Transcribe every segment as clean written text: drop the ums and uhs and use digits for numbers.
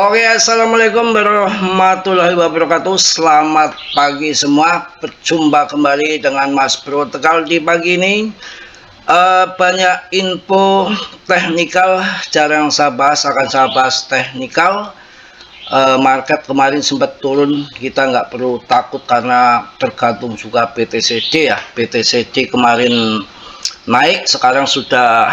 Oke, assalamualaikum warahmatullahi wabarakatuh. Selamat pagi semua. Berjumpa kembali dengan Mas Bro Tegal di pagi ini. Banyak info teknikal, jarang saya bahas, akan saya bahas teknikal. Market kemarin sempat turun, kita nggak perlu takut karena tergantung juga BTCD ya. BTCD kemarin naik, sekarang sudah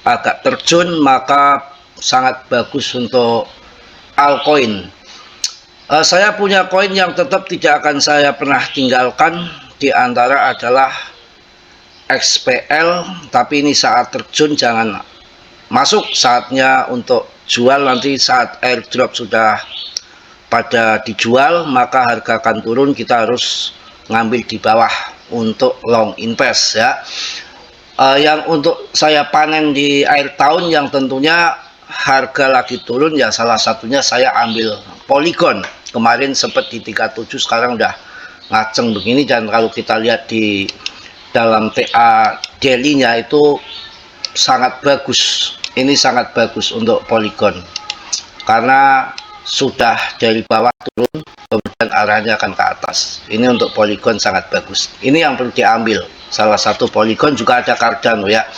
agak terjun, maka sangat bagus untuk altcoin. Saya punya koin yang tetap tidak akan saya pernah tinggalkan. Di antara adalah XPL, tapi ini saat terjun jangan masuk, saatnya untuk jual. Nanti saat airdrop sudah pada dijual, maka harga akan turun, kita harus ngambil di bawah untuk long invest ya. Yang untuk saya panen di akhir tahun yang tentunya harga lagi turun ya, salah satunya saya ambil Polygon. Kemarin sempat di 37, sekarang udah ngaceng begini. Dan kalau kita lihat di dalam TA daily-nya itu sangat bagus. Ini sangat bagus untuk Polygon karena sudah dari bawah turun kemudian arahnya akan ke atas. Ini untuk Polygon sangat bagus. Ini yang perlu diambil. Salah satu Polygon, juga ada Cardano ya.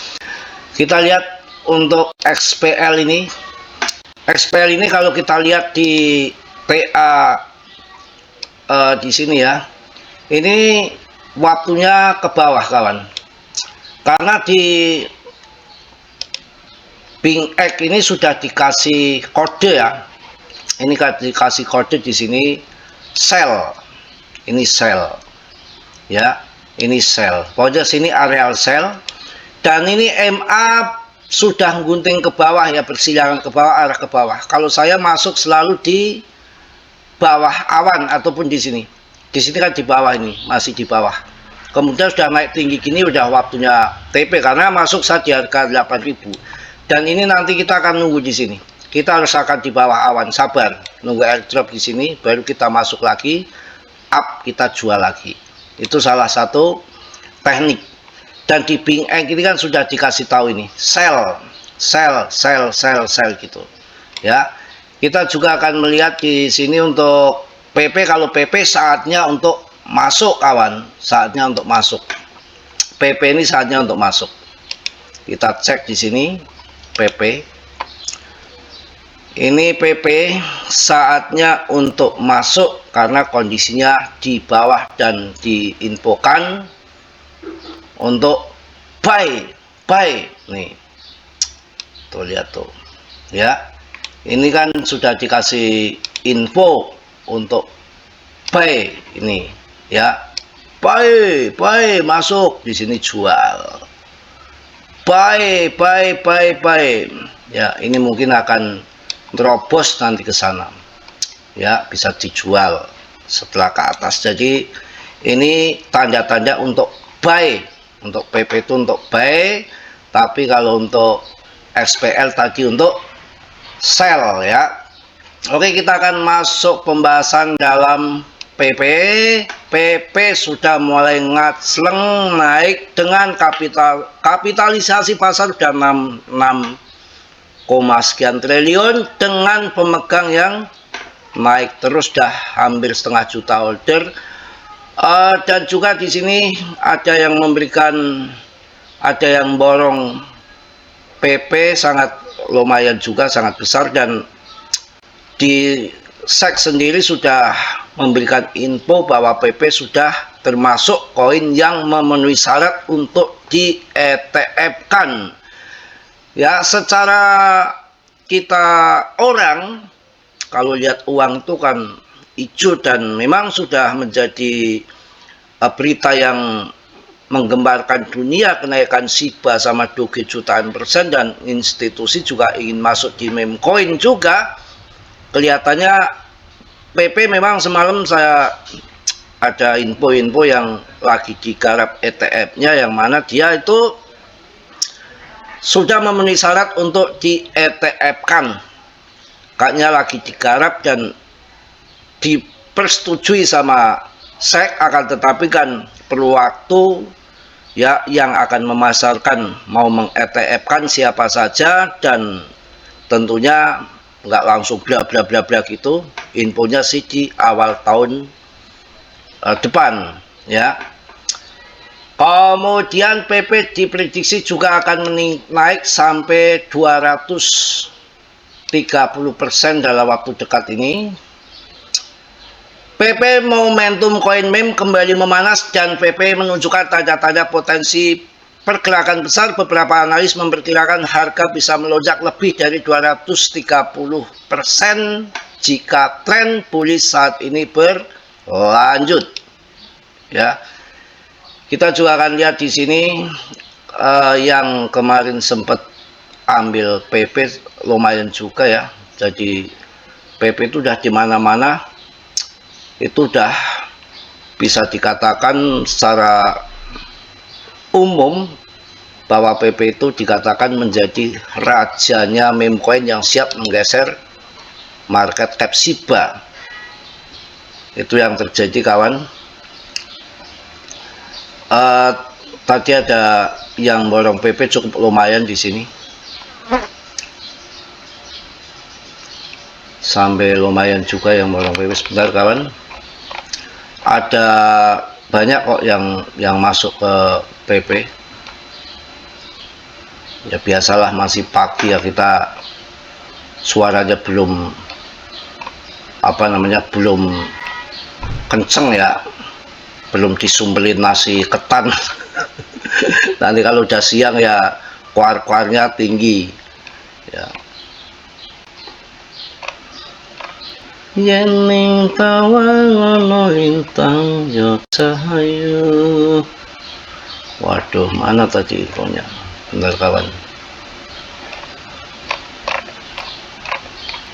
Kita lihat untuk XPL ini. XPL ini kalau kita lihat di TA di sini ya, ini waktunya ke bawah kawan, karena di BingX ini sudah dikasih kode ya. Ini dikasih kode di sini sell. Ini sell ya, ini sell. Pokoknya sini areal sell, dan ini MA sudah gunting ke bawah ya, bersilangan ke bawah, arah ke bawah. Kalau saya masuk selalu di bawah awan ataupun di sini. Di sini kan di bawah, ini masih di bawah. Kemudian sudah naik tinggi gini, udah waktunya TP karena masuk saat di harga 8.000. Dan ini nanti kita akan nunggu di sini. Kita harus akan di bawah awan, sabar nunggu airdrop di sini, baru kita masuk lagi, up kita jual lagi. Itu salah satu teknik. Dan di BingX ini kan sudah dikasih tahu ini sell, sell, sell, sell, sell gitu ya. Kita juga akan melihat di sini untuk PP. Kalau PP saatnya untuk masuk kawan, saatnya untuk masuk. PP ini saatnya untuk masuk. Kita cek di sini PP. Ini PP saatnya untuk masuk karena kondisinya di bawah dan diinfokan untuk buy nih. Tuh lihat tuh ya. Ini kan sudah dikasih info untuk buy ini ya. Buy masuk di sini, jual. Buy ya. Ini mungkin akan terobos nanti ke sana ya, bisa dijual setelah ke atas. Jadi ini tanda-tanda untuk buy. Untuk PP itu untuk buy, tapi kalau untuk XPL tadi untuk sell ya. Oke, kita akan masuk pembahasan dalam PP. PP sudah mulai ngacleng naik dengan kapitalisasi pasar sudah 6 sekian triliun, dengan pemegang yang naik terus, dah hampir setengah juta order. Dan juga di sini ada yang memberikan, ada yang borong PP sangat lumayan juga, sangat besar. Dan di SEC sendiri sudah memberikan info bahwa PP sudah termasuk koin yang memenuhi syarat untuk di ETF-kan ya. Secara kita orang kalau lihat uang itu kan hijau, dan memang sudah menjadi berita yang menggembarkan dunia, kenaikan Shiba sama Doge jutaan persen, dan institusi juga ingin masuk di meme coin juga. Kelihatannya PP memang semalam saya ada info-info yang lagi digarap ETF-nya, yang mana dia itu sudah memenuhi syarat untuk di ETF-kan. Kayaknya lagi digarap dan dipersetujui sama SEC, akan tetapi kan perlu waktu ya. Yang akan memasarkan mau meng-ETF-kan siapa saja, dan tentunya nggak langsung bla bla bla bla gitu. Infonya sih di awal tahun depan ya. Kemudian PP diprediksi juga akan naik sampai 230% dalam waktu dekat ini. PP momentum koin meme kembali memanas dan PP menunjukkan tanda-tanda potensi pergerakan besar. Beberapa analis memperkirakan harga bisa melonjak lebih dari 230% jika tren bullish saat ini berlanjut. Ya, kita juga akan lihat di sini yang kemarin sempat ambil PP lumayan juga ya. Jadi PP itu udah di mana-mana. Itu udah bisa dikatakan secara umum bahwa PP itu dikatakan menjadi rajanya meme coin yang siap menggeser market cap Shiba. Itu yang terjadi kawan. Tadi ada yang borong PP cukup lumayan di sini, sampai lumayan juga yang borong PP. Sebentar kawan, ada banyak kok yang masuk ke PP. Ya biasalah, masih pagi ya, kita suaranya belum belum kenceng ya, belum disumbelin nasi ketan. Nanti kalau udah siang ya kuar-kuarnya tinggi ya. Yening tawangono lintang yo cahaya. Waduh, mana tadi infonya? Bentar kawan.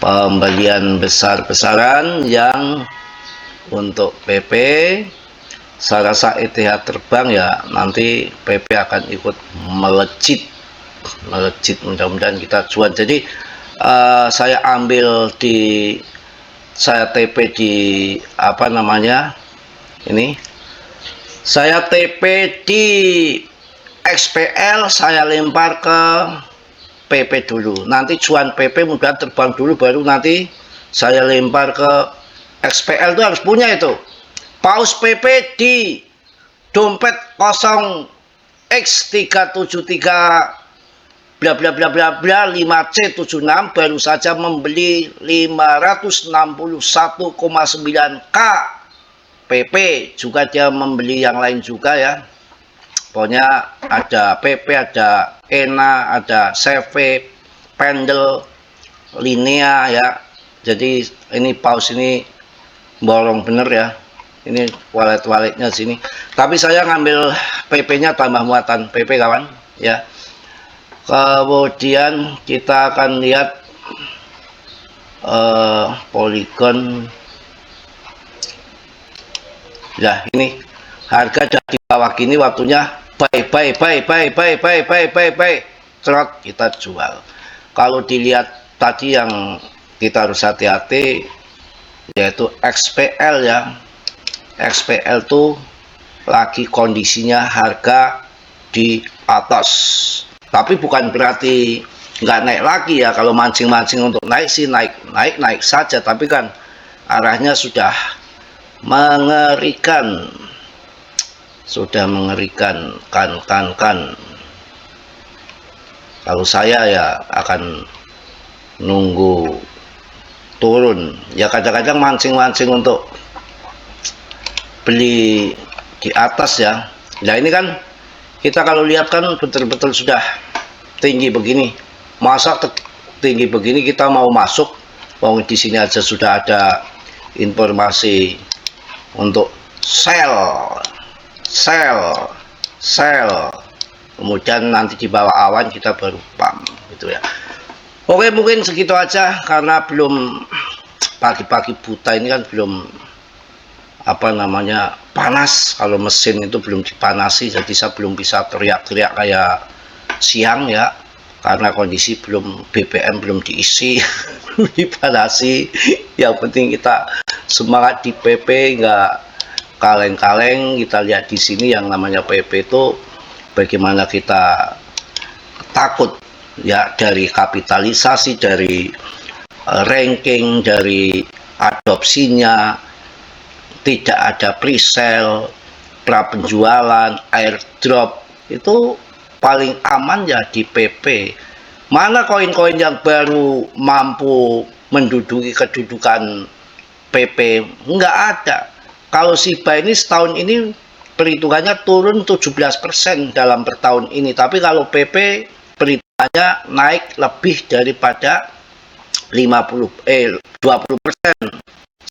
Pembelian besar-besaran yang untuk PP, saya rasa ETH terbang ya, nanti PP akan ikut melejit mudah-mudahan kita cuan. Jadi saya ambil saya TP di ini, saya TP di XPL, saya lempar ke PP dulu, nanti cuan PP mudah terbang dulu, baru nanti saya lempar ke XPL. Itu harus punya itu paus PP di dompet 0x373 bla bla bla bla bla 5C76 baru saja membeli 561,9K PP. Juga dia membeli yang lain juga ya. Pokoknya ada PP, ada ENA, ada CV, Pendle, Linea ya. Jadi ini paus ini borong bener ya. Ini wallet-walletnya sini. Tapi saya ngambil PP-nya tambah muatan PP kawan ya. Kemudian kita akan lihat Polygon. Ya, ini harga di bawah gini waktunya buy, trot kita jual. Kalau dilihat tadi yang kita harus hati-hati yaitu XPL ya. XPL tuh lagi kondisinya harga di atas, tapi bukan berarti nggak naik lagi ya. Kalau mancing-mancing untuk naik sih naik saja, tapi kan arahnya sudah mengerikan, kan. Kalau saya ya akan nunggu turun ya, kadang-kadang mancing-mancing untuk beli di atas ya. Nah ini kan kita kalau lihat kan betul-betul sudah tinggi begini, masa tinggi begini kita mau masuk? Wong di sini aja sudah ada informasi untuk sell, kemudian nanti di bawah awan kita baru pump gitu ya. Oke, mungkin segitu aja karena belum pagi-pagi buta ini kan belum panas. Kalau mesin itu belum dipanasi, jadi saya belum bisa teriak-teriak kayak siang ya, karena kondisi BBM belum diisi. Belum dipanasi. Yang penting kita semangat di PP, nggak kaleng-kaleng. Kita lihat di sini yang namanya PP itu bagaimana kita takut ya dari kapitalisasi, dari ranking dari adopsinya, tidak ada pre-sale, pra penjualan, airdrop, itu paling aman ya di PP. Mana koin-koin yang baru mampu menduduki kedudukan PP? Nggak ada. Kalau Shiba ini setahun ini perhitungannya turun 17% dalam bertahun ini, tapi kalau PP perhitungannya naik lebih daripada 20%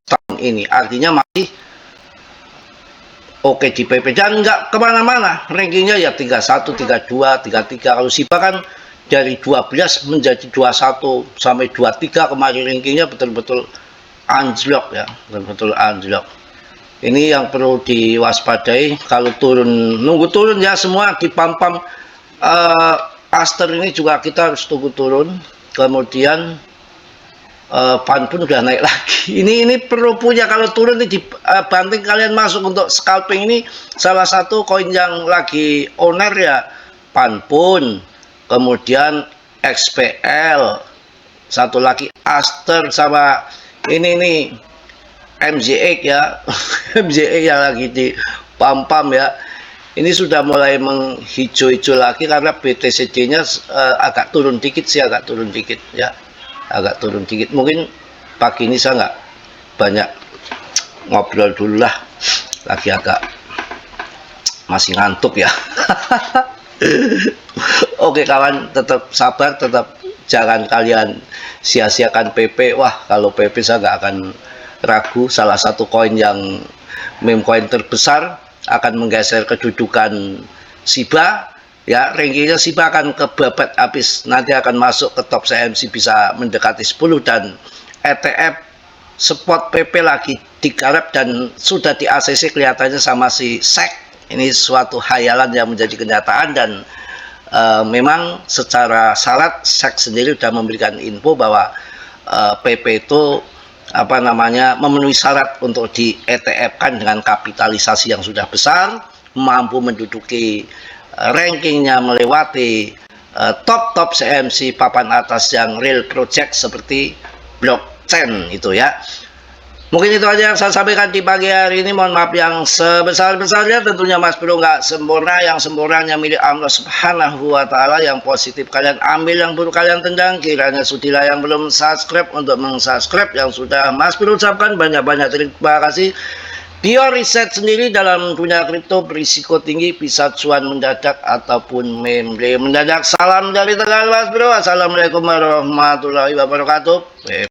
tahun ini. Artinya masih oke di PP dan nggak kemana-mana, rankingnya ya 31, 32, 33. Kalau Shiba kan dari 12 menjadi 21 sampai 23 kemarin, rankingnya betul-betul anjlok ya, betul-betul anjlok. Ini yang perlu diwaspadai. Kalau turun, nunggu turun ya semua di pam-pam. Aster ini juga kita harus tunggu turun. Kemudian PAN pun udah naik lagi. Ini perlu punya, kalau turun ini dibanting kalian masuk untuk scalping. Ini salah satu koin yang lagi owner ya, PAN pun, kemudian XPL, satu lagi Aster, sama ini nih MZX ya. MZX yang lagi di pam-pam ya. Ini sudah mulai menghijau-hijau lagi karena BTCD-nya agak turun dikit sih, agak turun dikit ya. Agak turun dikit. Mungkin pagi ini saya nggak banyak ngobrol dulu lah. Lagi agak masih ngantuk ya. Oke kawan, tetap sabar, tetap jangan kalian sia-siakan PP. Wah, kalau PP saya nggak akan ragu, salah satu koin yang meme koin terbesar, akan menggeser kedudukan Shiba ya. Rankingnya Shiba akan kebabat habis, nanti akan masuk ke top CMC, bisa mendekati 10, dan ETF spot PP lagi digarap dan sudah di ACC kelihatannya sama si SEC. Ini suatu hayalan yang menjadi kenyataan, dan memang secara syarat SEC sendiri sudah memberikan info bahwa PP itu memenuhi syarat untuk di ETF-kan dengan kapitalisasi yang sudah besar, mampu menduduki rankingnya melewati top CMC papan atas yang real project seperti blockchain itu ya. Mungkin itu aja yang saya sampaikan di pagi hari ini. Mohon maaf yang sebesar-besarnya. Tentunya Mas Bro nggak sempurna. Yang sempurnanya milik Allah Subhanahu wa Ta'ala. Yang positif kalian ambil, yang buruk kalian tendang. Kiranya sudilah yang belum subscribe untuk meng-subscribe. Yang sudah Mas Bro ucapkan banyak-banyak terima kasih. Bio riset sendiri dalam dunia kripto berisiko tinggi, bisa cuan mendadak ataupun meme mendadak. Salam dari Tegal Mas Bro. Assalamualaikum warahmatullahi wabarakatuh.